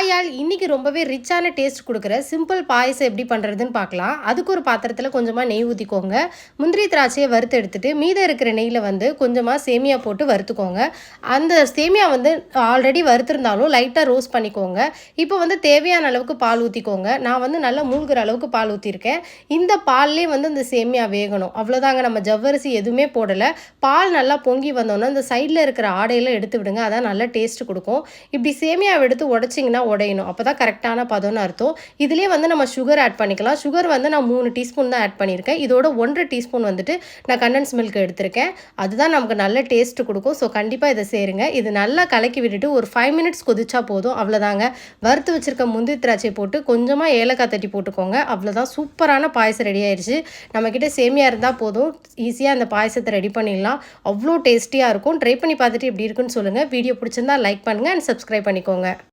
Hi all இன்னைக்கு ரொம்பவே ரிச்சான டேஸ்ட் கொடுக்குற சிம்பிள் பாயசம் எப்படி பண்ணுறதுன்னு பார்க்கலாம். அதுக்கு ஒரு பாத்திரத்தில் கொஞ்சமாக நெய் ஊற்றிக்கோங்க. முந்திரி திராட்சையை வறுத்து எடுத்துட்டு மீதம் இருக்கிற நெய்யில் கொஞ்சமாக சேமியா போட்டு வறுத்துக்கோங்க. அந்த சேமியா ஆல்ரெடி வறுத்துருந்தாலும் லைட்டாக ரோஸ்ட் பண்ணிக்கோங்க. இப்போ தேவையான அளவுக்கு பால் ஊற்றிக்கோங்க. நான் நல்லா மூழ்கிற அளவுக்கு பால் ஊற்றிருக்கேன். இந்த பால்லே இந்த சேமியா வேகணும். அவ்வளோதாங்க, நம்ம ஜவ்வரிசி எதுவுமே போடலை. பால் நல்லா பொங்கி வந்தோன்னா இந்த சைடில் இருக்கிற ஆடையெல்லாம் எடுத்து விடுங்க. அதான் நல்லா டேஸ்ட் கொடுக்கும். இப்படி சேமியாவை எடுத்து உடச்சிங்கன்னா உடையணும். அப்போ தான் கரெக்டான பதம்னு அர்த்தம். இதுலேயே நம்ம சுகர் ஆட் பண்ணிக்கலாம். சுகர் நான் 3 டீஸ்பூன் தான் ஆட் பண்ணியிருக்கேன். இதோட 1.5 டீஸ்பூன் நான் கண்டன்ஸ் மில்க் எடுத்திருக்கேன். அதுதான் நமக்கு நல்ல டேஸ்ட் கொடுக்கும். ஸோ கண்டிப்பாக இதை சேருங்க. இது நல்லா கலக்கி விட்டுட்டு ஒரு 5 மினிட்ஸ் கொதிச்சா போதும். அவ்வளோதாங்க. வறுத்து வச்சிருக்க முந்திரி திராட்சை போட்டு கொஞ்சமாக ஏலக்காய் தட்டி போட்டுக்கோங்க. அவ்வளோதான், சூப்பரான பாயசம் ரெடி ஆயிடுச்சு. நம்மக்கிட்ட சேமியா இருந்தால் போதும், ஈஸியாக அந்த பாயசத்தை ரெடி பண்ணிடலாம். அவ்வளோ டேஸ்டியாக இருக்கும். ட்ரை பண்ணி பார்த்துட்டு எப்படி இருக்குன்னு சொல்லுங்கள். வீடியோ பிடிச்சிருந்தா லைக் பண்ணுங்கள் அண்ட் சப்ஸ்கிரைப் பண்ணிக்கோங்க.